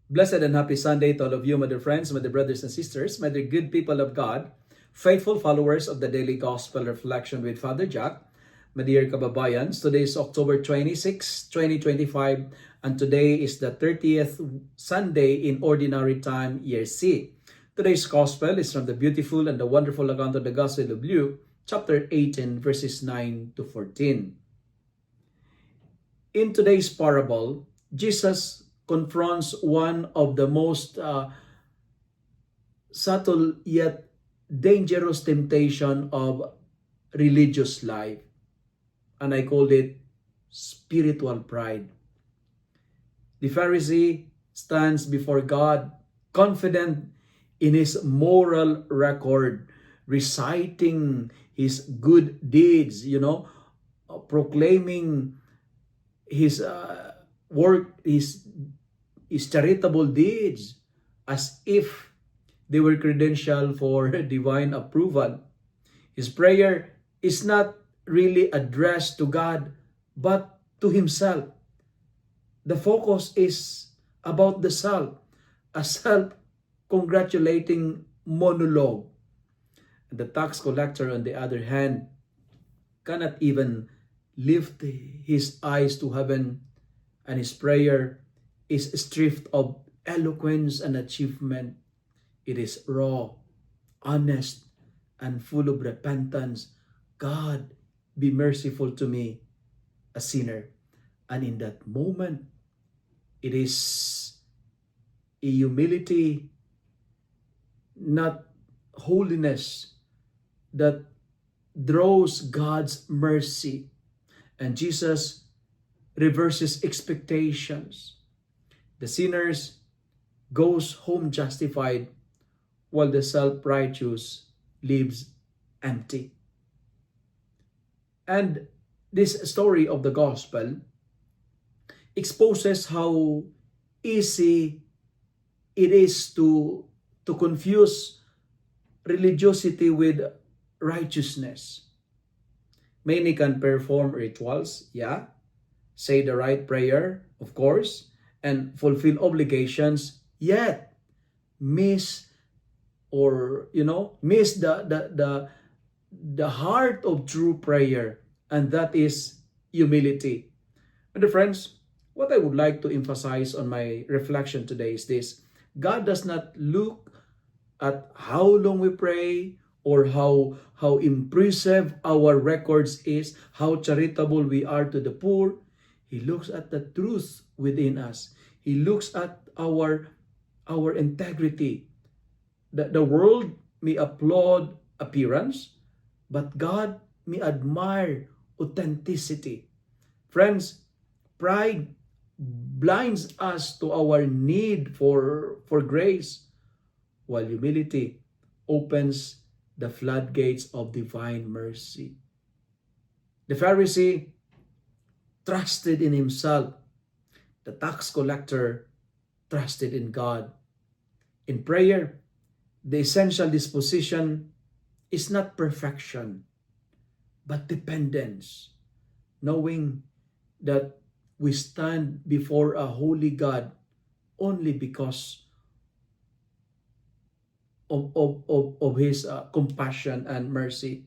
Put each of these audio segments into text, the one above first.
Blessed and happy Sunday to all of you, my dear friends, my dear brothers and sisters, my dear good people of God, faithful followers of the Daily Gospel Reflection with Father Jack, my dear kababayans. Today is October 26, 2025, and today is the 30th Sunday in Ordinary Time, Year C. Today's Gospel is from the beautiful and the wonderful account of the Gospel of Luke, chapter 18, verses 9 to 14. In today's parable, Jesus confronts one of the most subtle yet dangerous temptation of religious life. And I called it spiritual pride. The Pharisee stands before God confident in his moral record, reciting his good deeds, proclaiming his work, his charitable deeds, as if they were credential for divine approval. His prayer is not really addressed to God, but to himself. The focus is about the self, a self-congratulating monologue. The tax collector, on the other hand, cannot even lift his eyes to heaven, and his prayer is stripped of eloquence and achievement. It is raw, honest, and full of repentance. God, be merciful to me, a sinner. And in that moment, it is a humility, not holiness, that draws God's mercy. And Jesus reverses expectations. The sinners goes home justified, while the self-righteous lives empty. And this story of the gospel exposes how easy it is to confuse religiosity with righteousness. Many can perform rituals, say the right prayer, of course, and fulfill obligations, yet miss the heart of true prayer, and that is humility. And friends, what I would like to emphasize on my reflection today is this: God does not look at how long we pray or how impressive our records is, how charitable we are to the poor. He looks at the truth within us. He looks at our integrity. The world may applaud appearance, but God may admire authenticity. Friends, pride blinds us to our need for grace, while humility opens the floodgates of divine mercy. The Pharisee trusted in himself. The tax collector trusted in God. In prayer, the essential disposition is not perfection, but dependence, knowing that we stand before a holy God only because of his compassion and mercy.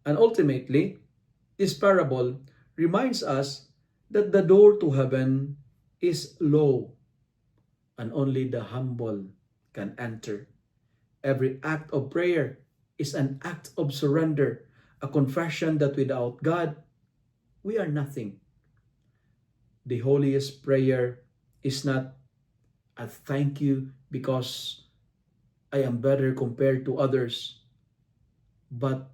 And ultimately, this parable reminds us that the door to heaven is low, and only the humble can enter. Every act of prayer is an act of surrender, a confession that without God, we are nothing. The holiest prayer is not a thank you because I am better compared to others, but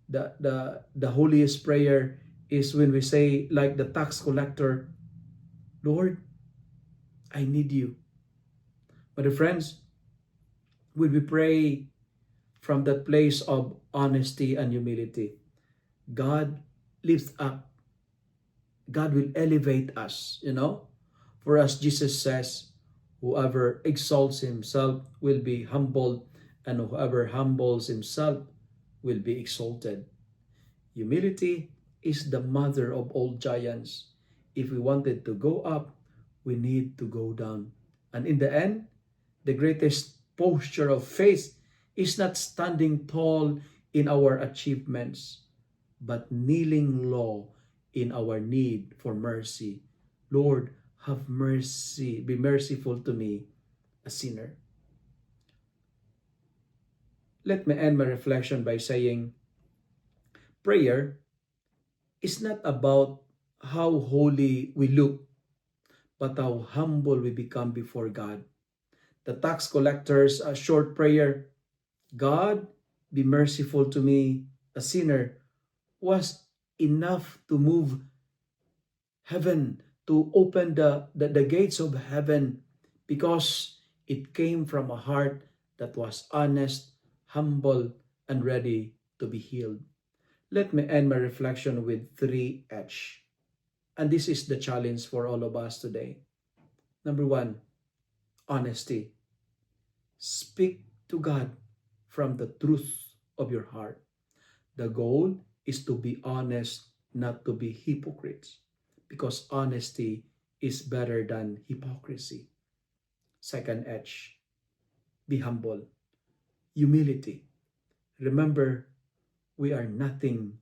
the holiest prayer is when we say, like the tax collector, Lord, I need you. But friends, when we pray from that place of honesty and humility, God lifts up. God will elevate us, For as Jesus says, whoever exalts himself will be humbled, and whoever humbles himself will be exalted. Humility is the mother of all giants. If we wanted to go up, we need to go down. And in the end, the greatest posture of faith is not standing tall in our achievements, but kneeling low in our need for mercy. Lord, have mercy, be merciful to me, a sinner. Let me end my reflection by saying, prayer is not about how holy we look, but how humble we become before God. The tax collector's short prayer, God, be merciful to me, a sinner, was enough to move heaven, to open the gates of heaven, because it came from a heart that was honest, humble, and ready to be healed. Let me end my reflection with 3H. And this is the challenge for all of us today. Number 1, honesty. Speak to God from the truth of your heart. The goal is to be honest, not to be hypocrites, because honesty is better than hypocrisy. Second H, be humble. Humility. Remember, we are nothing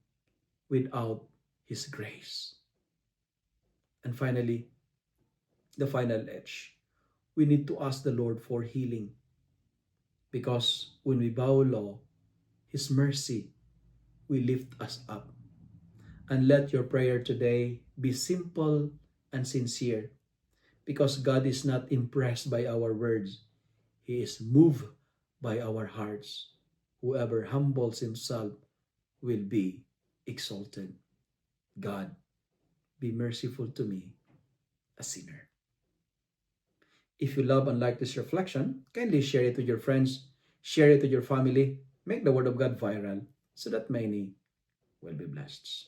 without His grace. And finally, the final H, we need to ask the Lord for healing. Because when we bow low, His mercy will lift us up. And let your prayer today be simple and sincere, because God is not impressed by our words. He is moved by our hearts. Whoever humbles himself will be exalted. God, be merciful to me, a sinner. If you love and like this reflection, kindly share it with your friends, share it with your family, make the Word of God viral so that many will be blessed.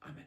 Amen.